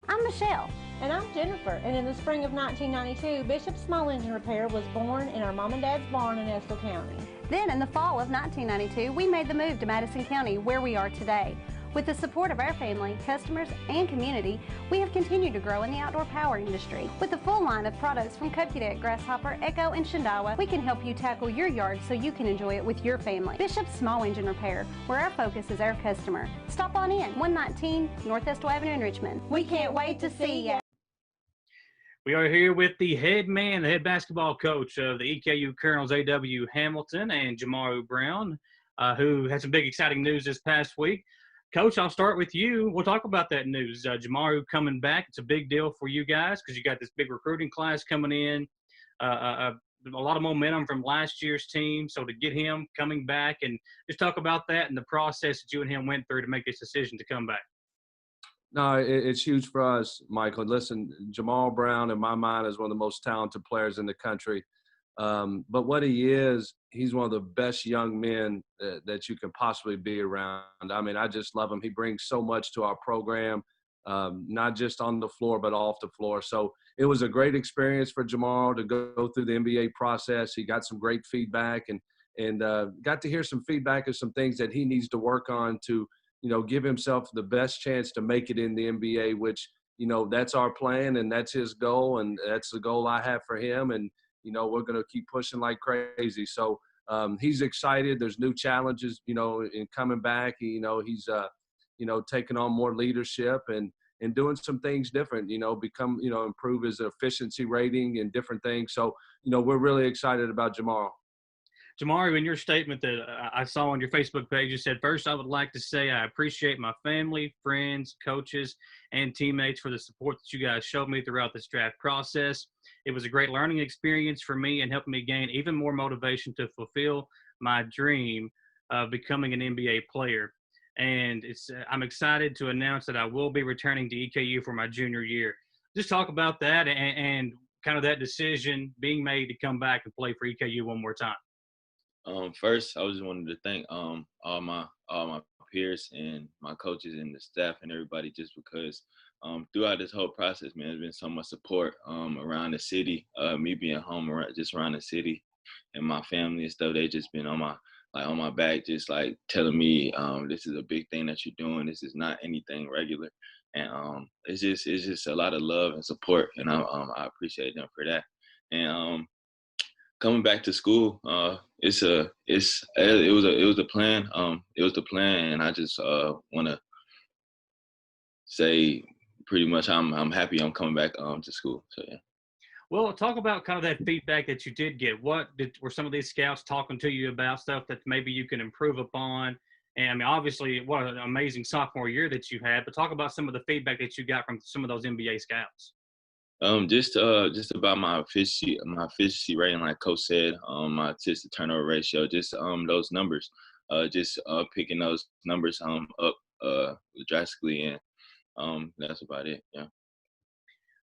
I'm Michelle. And I'm Jennifer. And in the spring of 1992, Bishop Small Engine Repair was born in our mom and dad's barn in Estill County. Then in the fall of 1992, we made the move to Madison County, where we are today. With the support of our family, customers, and community, we have continued to grow in the outdoor power industry. With a full line of products from Cupcadet, Grasshopper, Echo, and Shindawa, we can help you tackle your yard so you can enjoy it with your family. Bishop Small Engine Repair, where our focus is our customer. Stop on in, 119 North Estill Avenue in Richmond. We can't wait to see you. We are here with the head man, the head basketball coach of the EKU Colonels, A.W. Hamilton and Jomaru Brown, who had some big exciting news this past week. Coach, I'll start with you. We'll talk about that news. Jomaru coming back. It's a big deal for you guys because you got this big recruiting class coming in. A lot of momentum from last year's team. So to get him coming back and just talk about that and the process that you and him went through to make this decision to come back. No, it's huge for us, Michael. Listen, Jamal Brown, in my mind, is one of the most talented players in the country. But what he is, he's one of the best young men that you can possibly be around. I mean, I just love him. He brings so much to our program, not just on the floor, but off the floor. So it was a great experience for Jamal to go through the NBA process. He got some great feedback and got to hear some feedback of some things that he needs to work on to, give himself the best chance to make it in the NBA, which, that's our plan and that's his goal. And that's the goal I have for him. And, we're going to keep pushing like crazy. So he's excited. There's new challenges, in coming back. He's, taking on more leadership and doing some things different, improve his efficiency rating and different things. So, we're really excited about Jamal. Jomaru, in your statement that I saw on your Facebook page, you said, first, I would like to say I appreciate my family, friends, coaches, and teammates for the support that you guys showed me throughout this draft process. It was a great learning experience for me and helped me gain even more motivation to fulfill my dream of becoming an NBA player. And I'm excited to announce that I will be returning to EKU for my junior year. Just talk about that and kind of that decision being made to come back and play for EKU one more time. First, I just wanted to thank all my peers and my coaches and the staff and everybody, just because throughout this whole process, man, there's been so much support around the city. Me being home just around the city, and my family and stuff, they just been on like on my back, just like telling me, this is a big thing that you're doing. This is not anything regular. And it's just a lot of love and support, and I appreciate them for that. And coming back to school, it was a plan. It was the plan, and I just want to say pretty much I'm happy I'm coming back to school. So yeah. Well, talk about kind of that feedback that you did get. Were some of these scouts talking to you about stuff that maybe you can improve upon? And I mean, obviously, what an amazing sophomore year that you had. But talk about some of the feedback that you got from some of those NBA scouts. Just about my efficiency rating, like Coach said, my assist to turnover ratio, just those numbers, picking those numbers up drastically, and that's about it. Yeah.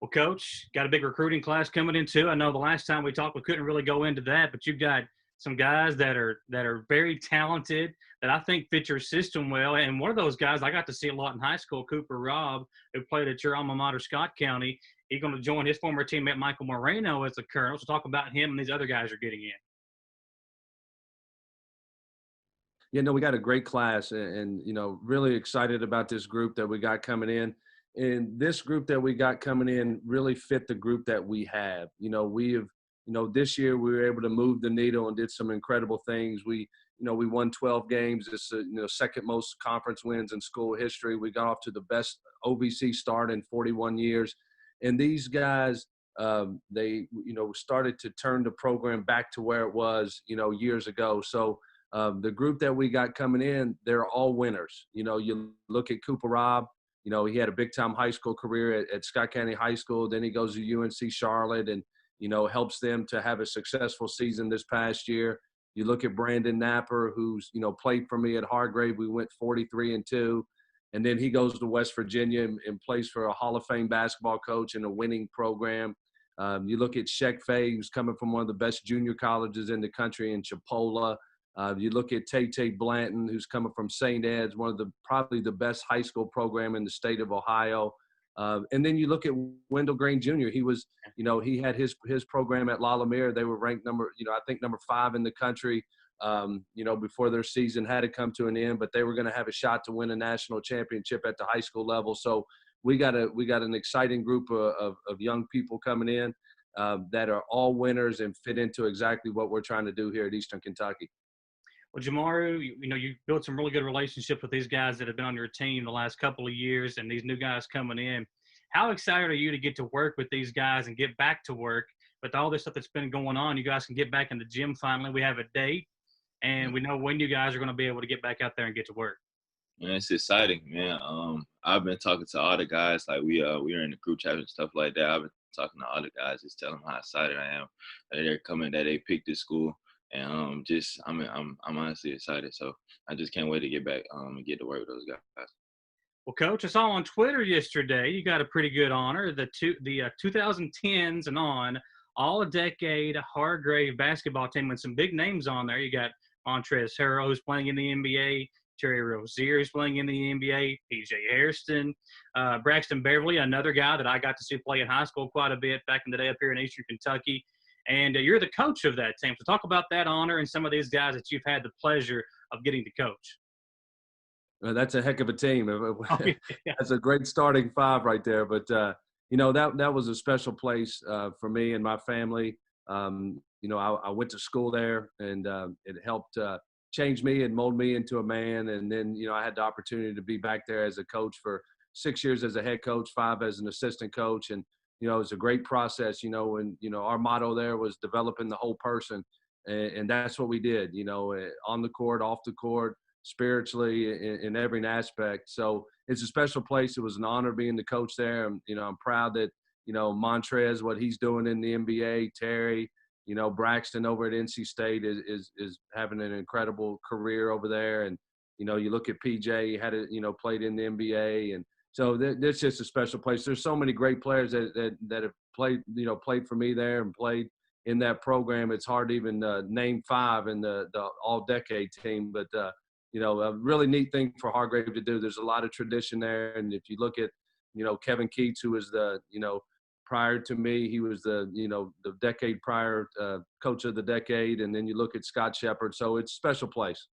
Well, Coach, got a big recruiting class coming in too. I know the last time we talked, we couldn't really go into that, but you've got some guys that are very talented that I think fit your system well. And one of those guys I got to see a lot in high school, Cooper Robb, who played at your alma mater, Scott County. He's going to join his former teammate Michael Moreno as the colonel. So talk about him and these other guys are getting in. Yeah, no, we got a great class, and really excited about this group that we got coming in. And this group that we got coming in really fit the group that we have. This year we were able to move the needle and did some incredible things. We won 12 games. It's second most conference wins in school history. We got off to the best OVC start in 41 years. And these guys, they started to turn the program back to where it was, years ago. So the group that we got coming in, they're all winners. You look at Cooper Robb. He had a big-time high school career at Scott County High School. Then he goes to UNC Charlotte and, helps them to have a successful season this past year. You look at Brandon Napper, who's, played for me at Hargrave. We went 43-2. And then he goes to West Virginia and plays for a Hall of Fame basketball coach in a winning program. You look at Sheck Fay, who's coming from one of the best junior colleges in the country in Chipola. You look at Tay Blanton, who's coming from St. Ed's, probably the best high school program in the state of Ohio. And then you look at Wendell Green Jr. He was, he had his program at La Lumiere. They were ranked number 5 in the country, before their season had to come to an end, but they were going to have a shot to win a national championship at the high school level. So we got an exciting group of young people coming in that are all winners and fit into exactly what we're trying to do here at Eastern Kentucky. Well, Jomaru, you built some really good relationships with these guys that have been on your team the last couple of years and these new guys coming in. How excited are you to get to work with these guys and get back to work with all this stuff that's been going on? You guys can get back in the gym finally. We have a date, and we know when you guys are going to be able to get back out there and get to work. Man, it's exciting, man. I've been talking to all the guys. Like we are in the group chat and stuff like that. I've been talking to all the guys, just telling them how excited I am that they're coming, that they picked this school. And I'm honestly excited. So I just can't wait to get back and get to work with those guys. Well, Coach, I saw on Twitter yesterday you got a pretty good honor. The 2010s and on, all-decade Hargrave basketball team with some big names on there. You got Montrezl Harrell, who's playing in the NBA, Terry Rozier, who's playing in the NBA, P.J. Hairston, Braxton Beverly, another guy that I got to see play in high school quite a bit back in the day up here in Eastern Kentucky. And you're the coach of that team. So talk about that honor and some of these guys that you've had the pleasure of getting to coach. Well, that's a heck of a team. Oh, yeah. That's a great starting five right there. But, that was a special place for me and my family. I went to school there, and it helped change me and mold me into a man. And then, I had the opportunity to be back there as a coach for 6 years as a head coach, 5 as an assistant coach. And, it was a great process, and, our motto there was developing the whole person. And that's what we did, on the court, off the court, spiritually, in every aspect. So it's a special place. It was an honor being the coach there. And, I'm proud that, Montrez, what he's doing in the NBA, Terry, Braxton over at NC State is having an incredible career over there. And, you look at PJ, had played in the NBA, and so that's just a special place. There's so many great players that have played for me there and played in that program. It's hard to even name 5 in the all-decade team. But, a really neat thing for Hargrave to do. There's a lot of tradition there. And if you look at, Kevin Keats, who is the, prior to me, he was the decade prior coach of the decade. And then you look at Scott Shepard. So it's a special place.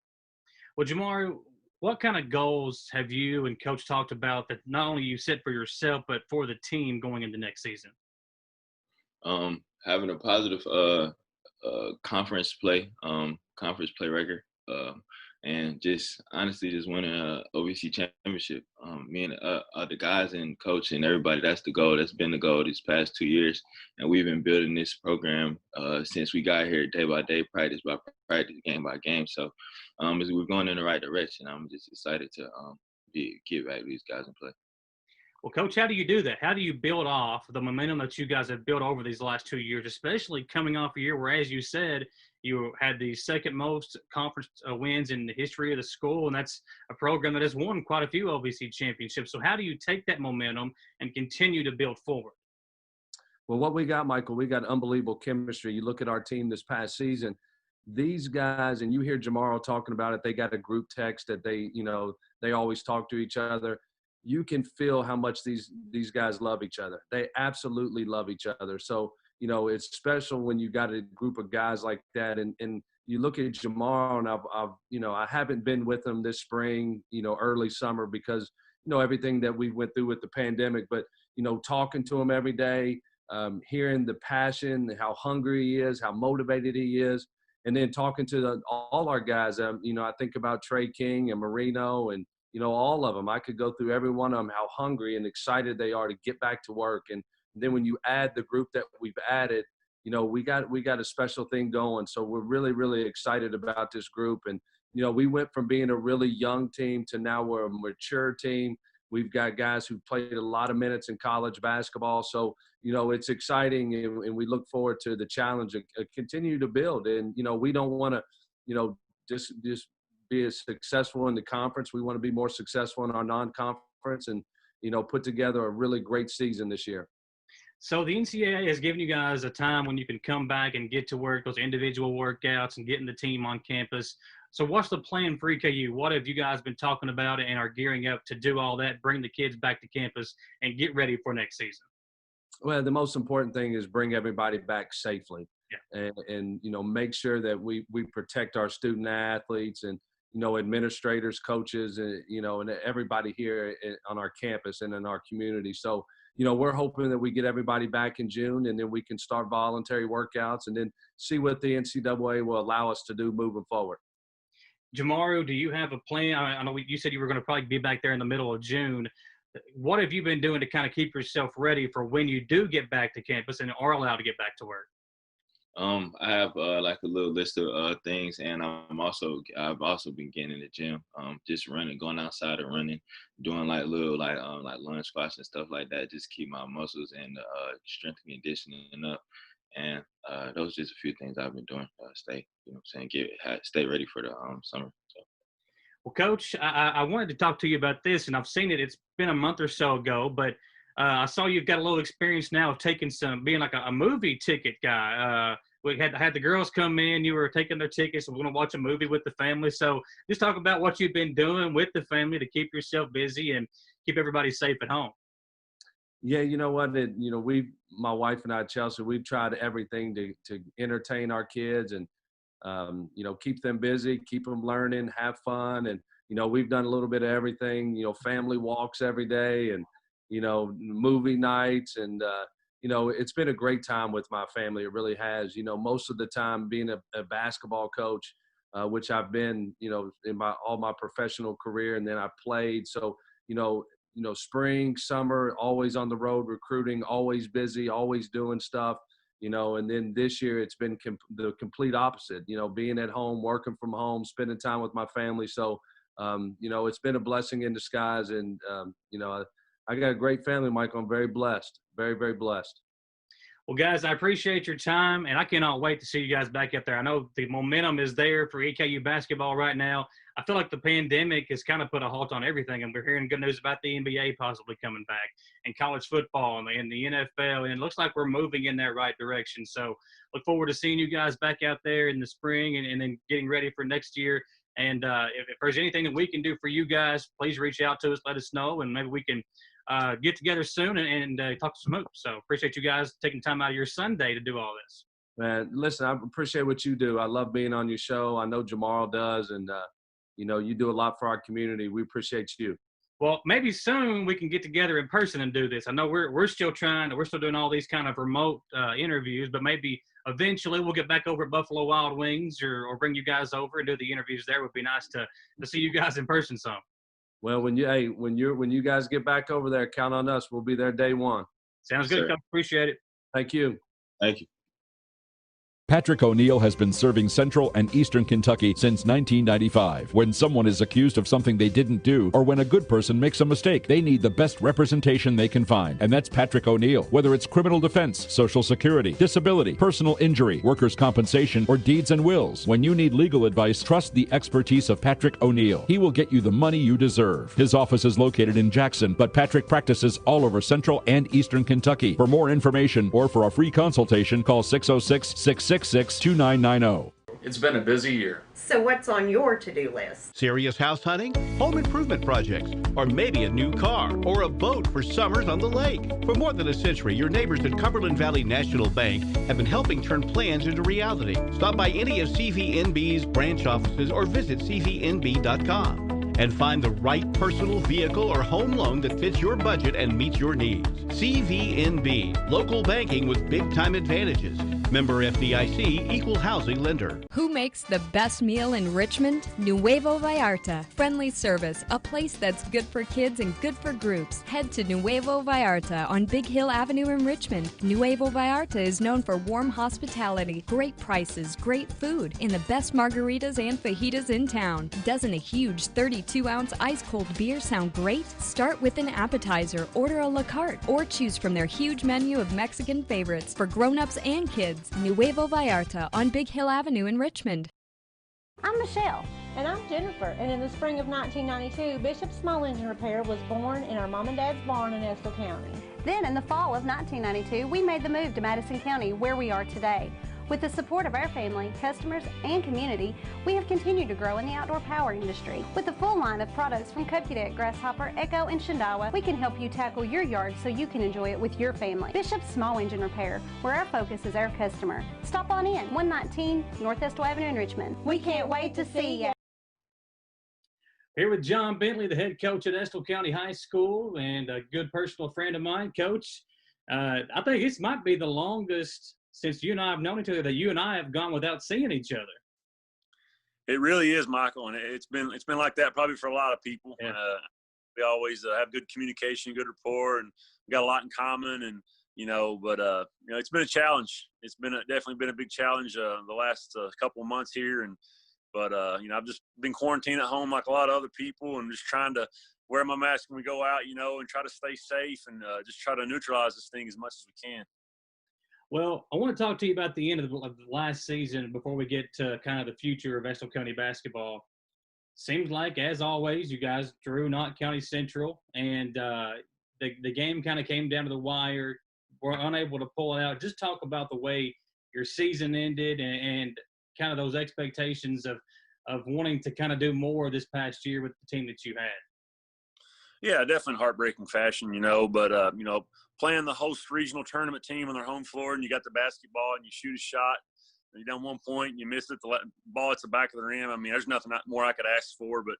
Well, Jomaru, what kind of goals have you and Coach talked about that not only you set for yourself, but for the team going into next season? Having a positive conference play record, and just honestly just winning a OVC championship. Me and the guys and coach and everybody, that's the goal. That's been the goal these past 2 years. And we've been building this program since we got here, day by day, practice by practice, game by game. So we're going in the right direction. I'm just excited to get back to these guys and play. Well, Coach, how do you do that? How do you build off the momentum that you guys have built over these last 2 years, especially coming off a year where, as you said, you had the second most conference wins in the history of the school, and that's a program that has won quite a few OVC championships. So how do you take that momentum and continue to build forward? Well, what we got, Michael, we got unbelievable chemistry. You look at our team this past season, these guys, and you hear Jomaru talking about it, they got a group text that they always talk to each other. You can feel how much these guys love each other. They absolutely love each other. So, it's special when you got a group of guys like that. And you look at Jomaru, and I haven't been with him this spring, early summer because, everything that we went through with the pandemic. But, talking to him every day, hearing the passion, how hungry he is, how motivated he is. And then talking to all our guys, I think about Trey King and Marino and, all of them. I could go through every one of them, how hungry and excited they are to get back to work. And then when you add the group that we've added, we got a special thing going. So we're really, really excited about this group. And, we went from being a really young team to now we're a mature team. We've got guys who played a lot of minutes in college basketball. So, it's exciting, and we look forward to the challenge of continue to build. And, we don't want to, just be as successful in the conference. We want to be more successful in our non-conference and, put together a really great season this year. So the NCAA has given you guys a time when you can come back and get to work, those individual workouts and getting the team on campus. So what's the plan for EKU? What have you guys been talking about and are gearing up to do all that, bring the kids back to campus and get ready for next season? Well, the most important thing is bring everybody back safely. Yeah. And make sure that we protect our student athletes and, administrators, coaches, and, and everybody here on our campus and in our community. So, we're hoping that we get everybody back in June, and then we can start voluntary workouts and then see what the NCAA will allow us to do moving forward. Jomaru, do you have a plan? I know you said you were going to probably be back there in the middle of June. What have you been doing to kind of keep yourself ready for when you do get back to campus and are allowed to get back to work? I have like a little list of things, and I've also been getting in the gym, just running, going outside and running, doing like little like lunge squats and stuff like that, just keep my muscles and strength and conditioning up. And those are just a few things I've been doing. Stay ready for the summer. So. Well, Coach, I wanted to talk to you about this, and I've seen it. It's been a month or so ago, but I saw you've got a little experience now of being like a movie ticket guy. We had the girls come in. You were taking their tickets. We're going to watch a movie with the family. So just talk about what you've been doing with the family to keep yourself busy and keep everybody safe at home. Yeah, you know what? My wife and I, Chelsea, we've tried everything to entertain our kids and, keep them busy, keep them learning, have fun. And, we've done a little bit of everything, family walks every day and, movie nights. And, it's been a great time with my family. It really has. Most of the time being a basketball coach, which I've been, in all my professional career, and then I played. So, spring, summer, always on the road recruiting, always busy, always doing stuff, and then this year it's been the complete opposite, being at home, working from home, spending time with my family. So, it's been a blessing in disguise. And, I got a great family, Michael. I'm very blessed, very, very blessed. Well, guys, I appreciate your time, and I cannot wait to see you guys back up there. I know the momentum is there for EKU basketball right now. I feel like the pandemic has kind of put a halt on everything, and we're hearing good news about the NBA possibly coming back and college football and the NFL, and it looks like we're moving in that right direction. So look forward to seeing you guys back out there in the spring and then getting ready for next year. And if there's anything that we can do for you guys, please reach out to us, let us know, and maybe we can get together soon and talk some hoops. So appreciate you guys taking time out of your Sunday to do all this. Man, listen, I appreciate what you do. I love being on your show. I know Jamal does, and you do a lot for our community. We appreciate you. Well, maybe soon we can get together in person and do this. I know we're still doing all these kind of remote interviews, but maybe eventually we'll get back over at Buffalo Wild Wings or bring you guys over and do the interviews there. It would be nice to see you guys in person some. Well, when you guys get back over there, count on us. We'll be there day one. Sounds good, Coach. Appreciate it. Thank you. Thank you. Patrick O'Neill has been serving Central and Eastern Kentucky since 1995. When someone is accused of something they didn't do, or when a good person makes a mistake, they need the best representation they can find. And that's Patrick O'Neill. Whether it's criminal defense, Social Security, disability, personal injury, workers' compensation, or deeds and wills, when you need legal advice, trust the expertise of Patrick O'Neill. He will get you the money you deserve. His office is located in Jackson, but Patrick practices all over Central and Eastern Kentucky. For more information or for a free consultation, call 606-666-2990. It's been a busy year. So what's on your to-do list? Serious house hunting, home improvement projects, or maybe a new car or a boat for summers on the lake. For more than a century, your neighbors at Cumberland Valley National Bank have been helping turn plans into reality. Stop by any of CVNB's branch offices or visit cvnb.com. and find the right personal vehicle or home loan that fits your budget and meets your needs. CVNB, local banking with big-time advantages. Member FDIC, equal housing lender. Who makes the best meal in Richmond? Nuevo Vallarta. Friendly service, a place that's good for kids and good for groups. Head to Nuevo Vallarta on Big Hill Avenue in Richmond. Nuevo Vallarta is known for warm hospitality, great prices, great food, and the best margaritas and fajitas in town. Doesn't a huge 32-ounce ice-cold beer sound great? Start with an appetizer, order a la carte, or choose from their huge menu of Mexican favorites for grown-ups and kids. Nuevo Vallarta on Big Hill Avenue in Richmond. I'm Michelle. And I'm Jennifer. And in the spring of 1992, Bishop Small Engine Repair was born in our mom and dad's barn in Estill County. Then in the fall of 1992, we made the move to Madison County, where we are today. With the support of our family, customers, and community, we have continued to grow in the outdoor power industry. With a full line of products from Cupcadet, Grasshopper, Echo, and Shindawa, we can help you tackle your yard so you can enjoy it with your family. Bishop Small Engine Repair, where our focus is our customer. Stop on in, 119 North Estill Avenue in Richmond. We can't wait to see you. Here with John Bentley, the head coach at Estill County High School and a good personal friend of mine. Coach, I think this might be the longest since you and I have known each other that you and I have gone without seeing each other. It really is, Michael, and it's been like that probably for a lot of people. Yeah. We always have good communication, good rapport, and we got a lot in common. And but it's been a challenge. It's been definitely been a big challenge the last couple of months here. But I've just been quarantined at home like a lot of other people, and just trying to wear my mask when we go out, and try to stay safe and just try to neutralize this thing as much as we can. Well, I want to talk to you about the end of the last season before we get to kind of the future of Estill County basketball. Seems like, as always, you guys drew Knott County Central, and the game kind of came down to the wire. We're unable to pull it out. Just talk about the way your season ended and kind of those expectations of wanting to kind of do more this past year with the team that you had. Yeah, definitely heartbreaking fashion, but playing the host regional tournament team on their home floor, and you got the basketball and you shoot a shot, and you're down 1 point, and you miss it, the ball at the back of the rim. I mean, there's nothing more I could ask for, but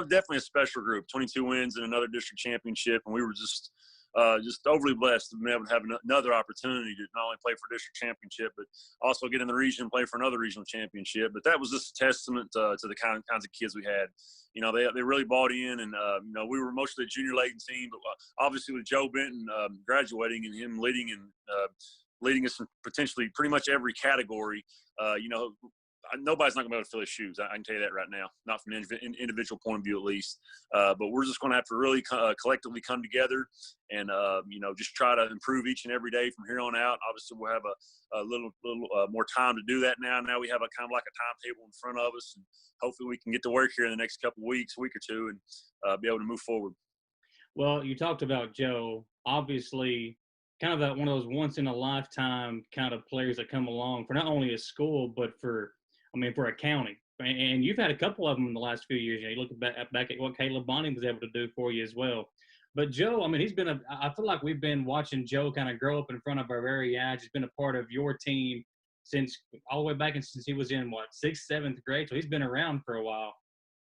definitely a special group, 22 wins and another district championship, and we were just overly blessed to be able to have another opportunity to not only play for district championship, but also get in the region and play for another regional championship. But that was just a testament to the kinds of kids we had. They really bought in, and we were mostly a junior-laden team, but obviously with Joe Benton graduating and him leading us in potentially pretty much every category, nobody's not going to be able to fill his shoes. I can tell you that right now, not from an individual point of view at least. But we're just going to have to really collectively come together and, just try to improve each and every day from here on out. Obviously, we'll have a little more time to do that now. Now we have a kind of like a timetable in front of us, and hopefully we can get to work here in the next couple of weeks, week or two, and be able to move forward. Well, you talked about Joe, obviously kind of one of those once-in-a-lifetime kind of players that come along for not only a school, but for a county. And you've had a couple of them in the last few years. You look back at what Caleb Bonnie was able to do for you as well. But Joe, I mean, I feel like we've been watching Joe kind of grow up in front of our very eyes. He's been a part of your team since all the way back since he was in, sixth, seventh grade. So he's been around for a while.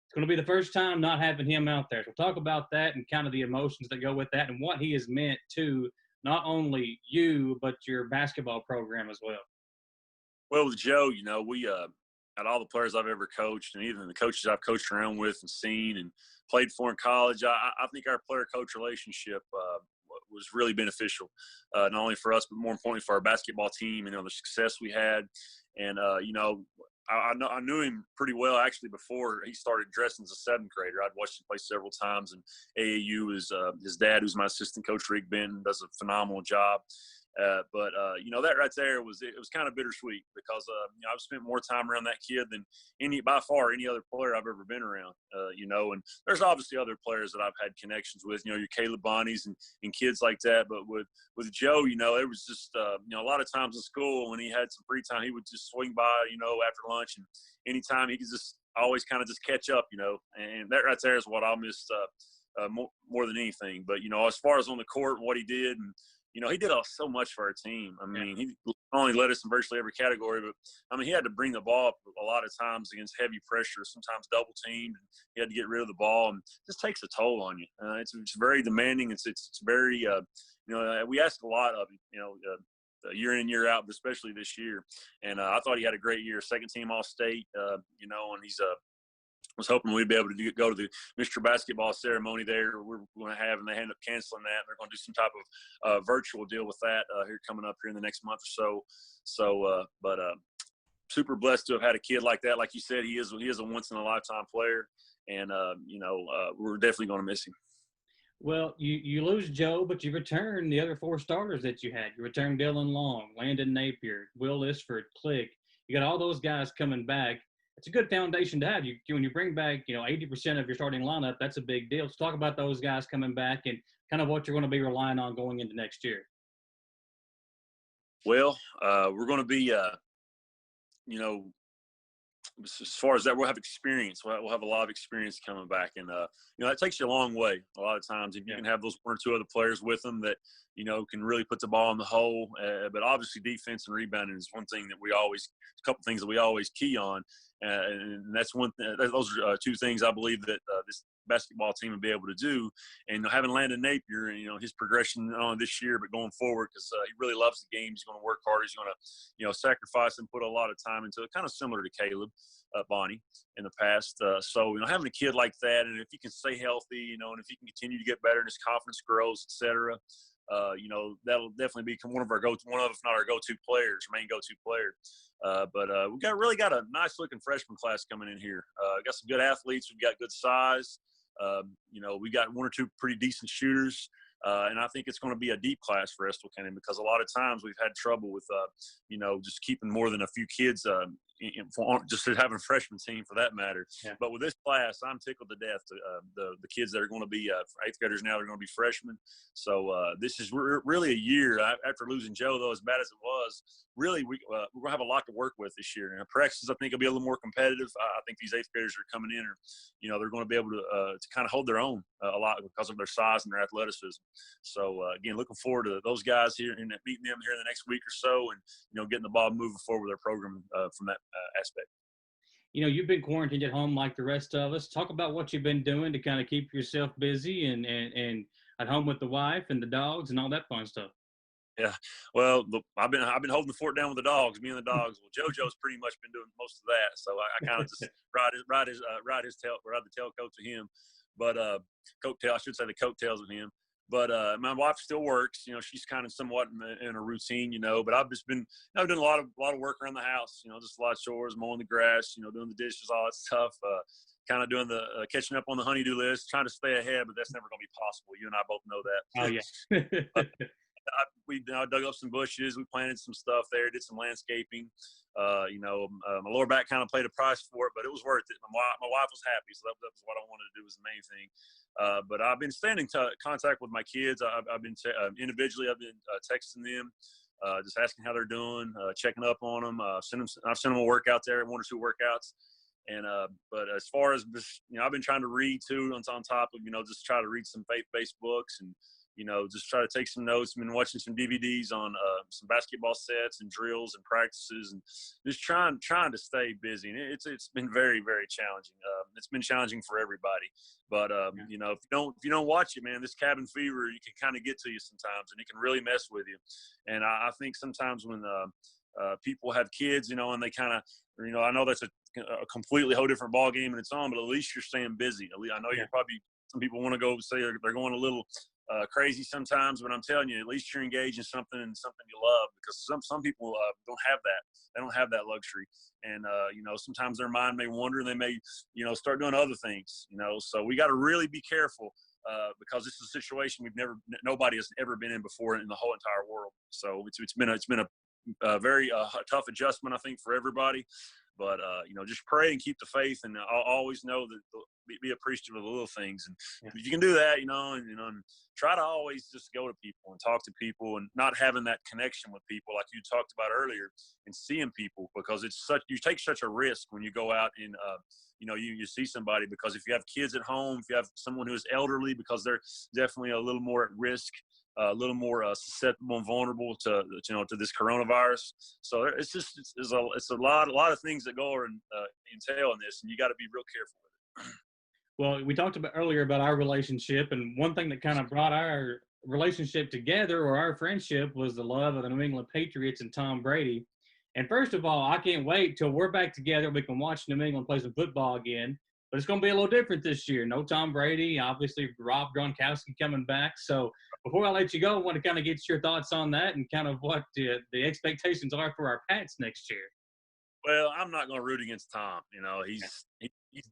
It's going to be the first time not having him out there. So talk about that and kind of the emotions that go with that and what he has meant to not only you, but your basketball program as well. Well, with Joe, we out all the players I've ever coached, and even the coaches I've coached around with and seen and played for in college, I think our player-coach relationship was really beneficial, not only for us, but more importantly for our basketball team, the success we had. And, I knew him pretty well actually before he started dressing as a seventh grader. I'd watched him play several times, and AAU is his dad, who's my assistant coach, Rick Benton, does a phenomenal job. But that right there was kind of bittersweet because I've spent more time around that kid than by far any other player I've ever been around. And there's obviously other players that I've had connections with, your Caleb Bonnies and kids like that. But with Joe, it was just a lot of times in school when he had some free time, he would just swing by, after lunch, and anytime he could just always kind of just catch up, and that right there is what I'll miss more than anything. But as far as on the court and what he did, and he did so much for our team. I mean, he only led us in virtually every category, but, I mean, he had to bring the ball up a lot of times against heavy pressure, sometimes double teamed. And he had to get rid of the ball, and it just takes a toll on you. It's very demanding. It's very, we ask a lot of him, year in and year out, but especially this year. And I thought he had a great year, second team All-State, and he's was hoping we'd be able to go to the Mr. Basketball ceremony there we're going to have, and they ended up canceling that. They're going to do some type of virtual deal with that here coming up here in the next month or so. But super blessed to have had a kid like that. Like you said, he is a once-in-a-lifetime player, and, we're definitely going to miss him. Well, you lose Joe, but you return the other four starters that you had. You return Dylan Long, Landon Napier, Will Isford, Click. You got all those guys coming back. It's a good foundation to have. When you bring back, 80% of your starting lineup, that's a big deal. So talk about those guys coming back and kind of what you're going to be relying on going into next year. Well, we're going to be, as far as that, we'll have experience. We'll have a lot of experience coming back. And, that takes you a long way a lot of times. If you can have those one or two other players with them that, can really put the ball in the hole. But obviously defense and rebounding is one thing that a couple things that we always key on. And that's those are two things I believe that this basketball team will be able to do. And having Landon Napier and, his progression on this year, but going forward, because he really loves the game. He's going to work hard. He's going to, sacrifice and put a lot of time into it, kind of similar to Caleb Bonnie in the past. So, having a kid like that, and if he can stay healthy, and if he can continue to get better and his confidence grows, et cetera, that'll definitely become one of, if not our go-to players, main go-to player. But we really got a nice looking freshman class coming in here. Got some good athletes. We've got good size. We got one or two pretty decent shooters. And I think it's going to be a deep class for Estill County because a lot of times we've had trouble with, just keeping more than a few kids, just having a freshman team for that matter. Yeah. But with this class, I'm tickled to death. The kids that are going to be eighth graders now, they're going to be freshmen. So this is really a year after losing Joe, though, as bad as it was. Really, we're going to have a lot to work with this year. And practices, I think, will be a little more competitive. I think these eighth graders are coming in, they're going to be able to kind of hold their own a lot because of their size and their athleticism. So again, looking forward to those guys here and meeting them here in the next week or so, and getting the ball moving forward with their program from that aspect. You've been quarantined at home like the rest of us. Talk about what you've been doing to kind of keep yourself busy and at home with the wife and the dogs and all that fun stuff. Yeah, well, I've been holding the fort down with the dogs, me and the dogs. Well, JoJo's pretty much been doing most of that, so I kind of just ride the tailcoats of him, but coattail, I should say the coattails of him. But my wife still works. She's kind of somewhat in a routine, but I've just been doing a lot of work around the house. Just a lot of chores, mowing the grass, doing the dishes, all that stuff. Kind of doing the catching up on the honey-do list, trying to stay ahead, but that's never going to be possible. You and I both know that. Oh yeah. We dug up some bushes. We planted some stuff there. Did some landscaping. My lower back kind of paid a price for it, but it was worth it. My wife was happy, so that was what I wanted to do. Was the main thing. But I've been staying in contact with my kids. I've been individually. I've been texting them, just asking how they're doing, checking up on them. I've sent them a workout there, one or two workouts. And but as far as I've been trying to read too on top of just try to read some faith-based books and just try to take some notes. I've been watching some DVDs on some basketball sets and drills and practices, and just trying to stay busy. And it's been very, very challenging. It's been challenging for everybody. But if you don't watch it, man, this cabin fever, you can kind of get to you sometimes, and it can really mess with you. And I think sometimes when people have kids, and they kind of, I know that's a completely whole different ball game and it's on, but at least you're staying busy. At least, I know you're probably, some people want to go say they're going a little crazy sometimes, but I'm telling you, at least you're engaged in something you love, because some people don't have that. They don't have that luxury. And, sometimes their mind may wander and they may, start doing other things, so we got to really be careful because this is a situation nobody has ever been in before in the whole entire world. So it's been a very tough adjustment, I think, for everybody. But, just pray and keep the faith, and I'll always know that be appreciative of the little things. And if you can do that, and try to always just go to people and talk to people, and not having that connection with people like you talked about earlier, and seeing people, because you take such a risk when you go out and, you see somebody, because if you have kids at home, if you have someone who is elderly, because they're definitely a little more at risk, a little more susceptible and vulnerable to this coronavirus. So it's a lot of things that go and entail in this, and you got to be real careful with it. Well, we talked about earlier about our relationship, and one thing that kind of brought our relationship together, or our friendship, was the love of the New England Patriots and Tom Brady. And first of all, I can't wait till we're back together. We can watch New England play some football again. But it's going to be a little different this year. No Tom Brady, obviously Rob Gronkowski coming back. So before I let you go, I want to kind of get your thoughts on that and kind of what the expectations are for our Pats next year. Well, I'm not going to root against Tom. He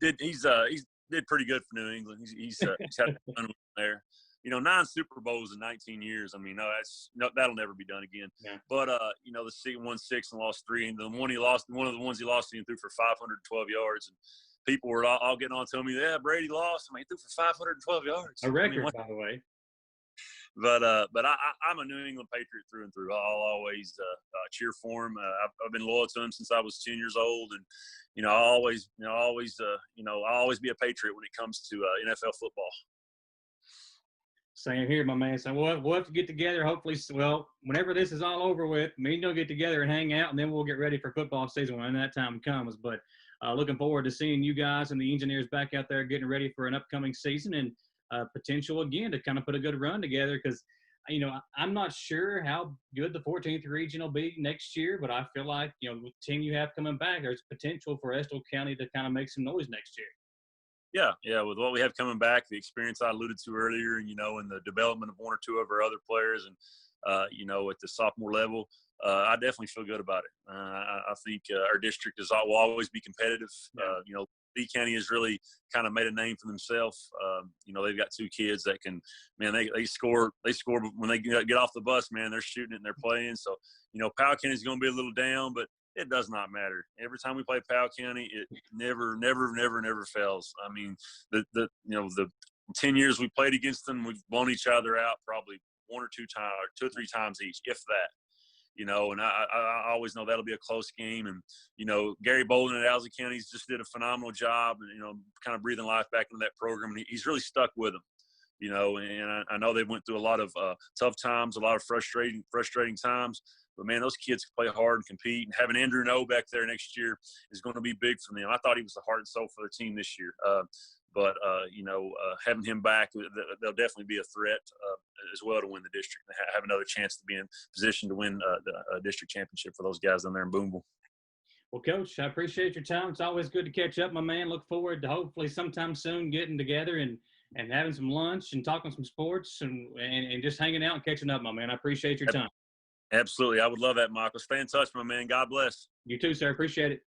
did pretty good for New England. He's had fun there. 9 Super Bowls in 19 years. I mean, that'll never be done again. Yeah. But the season won 6 and lost 3, and the one he lost, one of the ones he lost, he threw for 512 yards. And people were all getting on telling me, yeah, Brady lost. He threw for 512 yards. A record, by the way. But I'm a New England Patriot through and through. I'll always cheer for him. I've been loyal to him since I was 10 years old, and I'll always be a Patriot when it comes to NFL football. Same here, my man. So we'll have to get together. Hopefully, whenever this is all over with, me and you'll get together and hang out, and then we'll get ready for football season when that time comes. But looking forward to seeing you guys and the engineers back out there getting ready for an upcoming season, and potential again to kind of put a good run together, because I'm not sure how good the 14th region will be next year, but I feel like with the team you have coming back, there's potential for Estill County to kind of make some noise next year. Yeah, with what we have coming back, the experience I alluded to earlier, and the development of one or two of our other players, and at the sophomore level, I definitely feel good about it. I think our district will always be competitive. Lee County has really kind of made a name for themselves. They've got 2 kids that can, man, they score when they get off the bus, man, they're shooting it and they're playing. So, Powell County is going to be a little down, but it does not matter. Every time we play Powell County, it never fails. I mean, the 10 years we played against them, we've blown each other out probably 1 or 2 times, or 2 or 3 times each, if that. And I always know that'll be a close game. And, Gary Bolden at Owsley County just did a phenomenal job, and, kind of breathing life back into that program. And he's really stuck with them, and I know they went through a lot of tough times, a lot of frustrating times. But, man, those kids can play hard and compete. And having Andrew Noe back there next year is going to be big for them. I thought he was the heart and soul for their team this year. But having him back, they'll definitely be a threat as well to win the district and have another chance to be in position to win the district championship for those guys down there in Boonville. Well, Coach, I appreciate your time. It's always good to catch up, my man. Look forward to hopefully sometime soon getting together and having some lunch and talking some sports and just hanging out and catching up, my man. I appreciate your time. Absolutely. I would love that, Michael. Stay in touch, my man. God bless. You too, sir. Appreciate it.